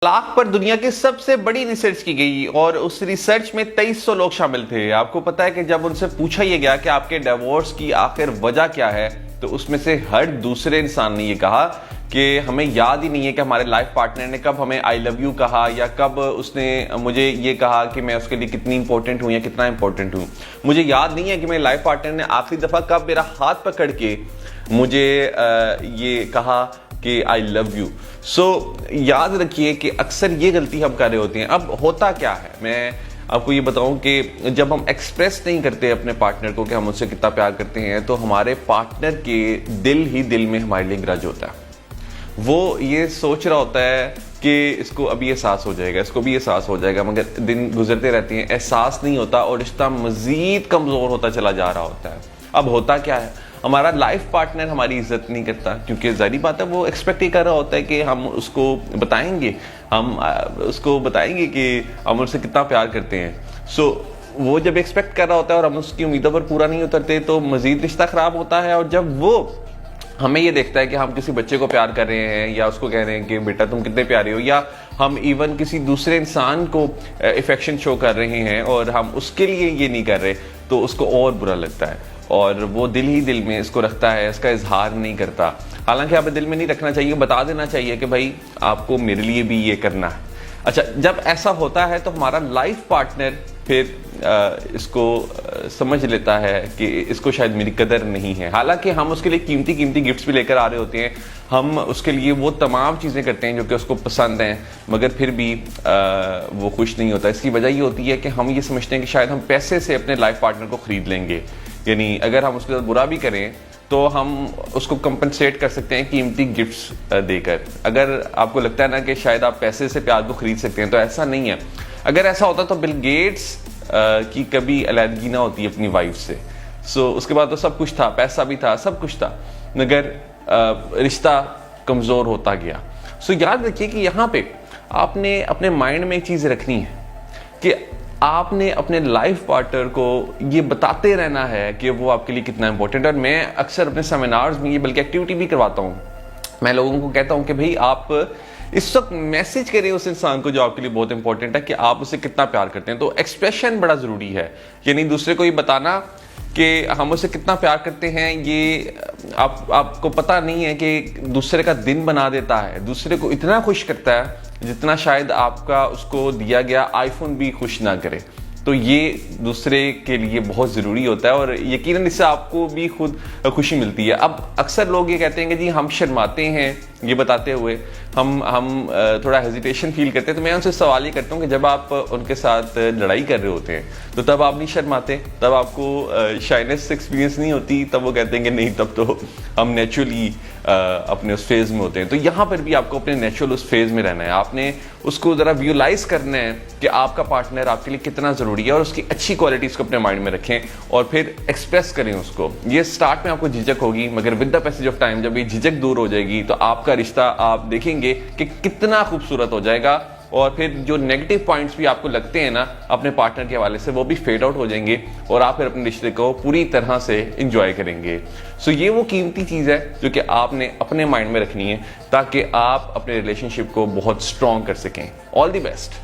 طلاق پر دنیا کی سب سے بڑی ریسرچ کی گئی اور اس ریسرچ میں 2300 لوگ شامل تھے۔ آپ کو پتا ہے کہ جب ان سے پوچھا یہ گیا کہ آپ کے ڈیورس کی آخر وجہ کیا ہے تو اس میں سے ہر دوسرے انسان نے یہ کہا کہ ہمیں یاد ہی نہیں ہے کہ ہمارے لائف پارٹنر نے کب ہمیں آئی لو یو کہا یا کب اس نے مجھے یہ کہا کہ میں اس کے لیے کتنی امپورٹنٹ ہوں یا کتنا امپورٹنٹ ہوں۔ مجھے یاد نہیں ہے کہ میرے لائف پارٹنر نے آخری دفعہ کب میرا ہاتھ پکڑ کے مجھے یہ کہا کہ آئی لو یو۔ سو یاد رکھیے کہ اکثر یہ غلطی ہم کر رہے ہوتے ہیں۔ اب ہوتا کیا ہے، میں آپ کو یہ بتاؤں کہ جب ہم ایکسپریس نہیں کرتے اپنے پارٹنر کو کہ ہم اس سے کتنا پیار کرتے ہیں تو ہمارے پارٹنر کے دل ہی دل میں ہمارے لیے گرج ہوتا ہے۔ وہ یہ سوچ رہا ہوتا ہے کہ اس کو ابھی احساس ہو جائے گا، اس کو بھی احساس ہو جائے گا، مگر دن گزرتے رہتے ہیں، احساس نہیں ہوتا اور رشتہ مزید کمزور ہوتا چلا جا رہا ہوتا ہے۔ اب ہوتا کیا ہے، ہمارا لائف پارٹنر ہماری عزت نہیں کرتا، کیونکہ ظاہری بات ہے وہ ایکسپیکٹ ہی کر رہا ہوتا ہے کہ ہم اس کو بتائیں گے کہ ہم اس سے کتنا پیار کرتے ہیں۔ سو وہ جب ایکسپیکٹ کر رہا ہوتا ہے اور ہم اس کی امیدوں پر پورا نہیں اترتے تو مزید رشتہ خراب ہوتا ہے۔ اور جب وہ ہمیں یہ دیکھتا ہے کہ ہم کسی بچے کو پیار کر رہے ہیں یا اس کو کہہ رہے ہیں کہ بیٹا تم کتنے پیارے ہو، یا ہم ایون کسی دوسرے انسان کو افیکشن شو کر رہے ہیں اور ہم اس کے لیے یہ نہیں کر رہے، تو اس کو اور برا لگتا ہے اور وہ دل ہی دل میں اس کو رکھتا ہے، اس کا اظہار نہیں کرتا۔ حالانکہ آپ دل میں نہیں رکھنا چاہیے، بتا دینا چاہیے کہ بھائی آپ کو میرے لیے بھی یہ کرنا ہے۔ اچھا، جب ایسا ہوتا ہے تو ہمارا لائف پارٹنر پھر اس کو سمجھ لیتا ہے کہ اس کو شاید میری قدر نہیں ہے، حالانکہ ہم اس کے لیے قیمتی گفٹس بھی لے کر آ رہے ہوتے ہیں، ہم اس کے لیے وہ تمام چیزیں کرتے ہیں جو کہ اس کو پسند ہیں، مگر پھر بھی وہ خوش نہیں ہوتا۔ اس کی وجہ یہ ہوتی ہے کہ ہم یہ سمجھتے ہیں کہ شاید ہم پیسے سے اپنے لائف پارٹنر کو خرید لیں گے، یعنی اگر ہم اس کے ساتھ برا بھی کریں تو ہم اس کو کمپنسیٹ کر سکتے ہیں قیمتی گفٹس دے کر۔ اگر آپ کو لگتا ہے نا کہ شاید آپ پیسے سے پیار کو خرید سکتے ہیں تو ایسا نہیں ہے۔ اگر ایسا ہوتا تو بل گیٹس کی کبھی علیحدگی نہ ہوتی اپنی وائف سے۔ سو اس کے بعد تو سب کچھ تھا، پیسہ بھی تھا، سب کچھ تھا، مگر رشتہ کمزور ہوتا گیا۔ سو یاد رکھیے کہ یہاں پہ آپ نے اپنے مائنڈ میں ایک چیز رکھنی ہے کہ آپ نے اپنے لائف پارٹنر کو یہ بتاتے رہنا ہے کہ وہ آپ کے لیے کتنا امپورٹنٹ ہے۔ اور میں اکثر اپنے سیمینارز میں یہ بلکہ ایکٹیویٹی بھی کرواتا ہوں، میں لوگوں کو کہتا ہوں کہ بھئی آپ اس وقت میسج کریں اس انسان کو جو آپ کے لیے بہت امپورٹنٹ ہے کہ آپ اسے کتنا پیار کرتے ہیں۔ تو ایکسپریشن بڑا ضروری ہے، یعنی دوسرے کو یہ بتانا کہ ہم اسے کتنا پیار کرتے ہیں۔ یہ آپ کو پتہ نہیں ہے کہ دوسرے کا دن بنا دیتا ہے، دوسرے کو اتنا خوش کرتا ہے جتنا شاید آپ کا اس کو دیا گیا آئی فون بھی خوش نہ کرے۔ تو یہ دوسرے کے لیے بہت ضروری ہوتا ہے اور یقیناً اس سے آپ کو بھی خود خوشی ملتی ہے۔ اب اکثر لوگ یہ کہتے ہیں کہ جی ہم شرماتے ہیں یہ بتاتے ہوئے، ہم تھوڑا ہیزیٹیشن فیل کرتے ہیں۔ تو میں ان سے سوال یہ کرتا ہوں کہ جب آپ ان کے ساتھ لڑائی کر رہے ہوتے ہیں تو تب آپ نہیں شرماتے؟ تب آپ کو شائنس ایکسپیرینس نہیں ہوتی؟ تب وہ کہتے ہیں کہ نہیں، تب تو ہم نیچرلی اپنے اس فیز میں ہوتے ہیں۔ تو یہاں پر بھی آپ کو اپنے نیچرل اس فیز میں رہنا ہے، آپ نے اس کو ذرا ویولائز کرنا ہے کہ آپ کا پارٹنر آپ کے لیے کتنا ضروری ہے اور اس کی اچھی کوالٹیز کو اپنے مائنڈ میں رکھیں اور پھر ایکسپریس کریں اس کو۔ یہ سٹارٹ میں آپ کو جھجک ہوگی، مگر with the passage of time جب یہ جھجک دور ہو جائے گی تو آپ کا رشتہ آپ دیکھیں گے کہ کتنا خوبصورت ہو جائے گا، اور پھر جو نیگیٹو پوائنٹس بھی آپ کو لگتے ہیں نا اپنے پارٹنر کے حوالے سے وہ بھی فیڈ آؤٹ ہو جائیں گے اور آپ پھر اپنے رشتے کو پوری طرح سے انجوائے کریں گے۔ سو یہ وہ قیمتی چیز ہے جو کہ آپ نے اپنے مائنڈ میں رکھنی ہے تاکہ آپ اپنے ریلیشن شپ کو بہت اسٹرانگ کر سکیں۔ آل دی بیسٹ۔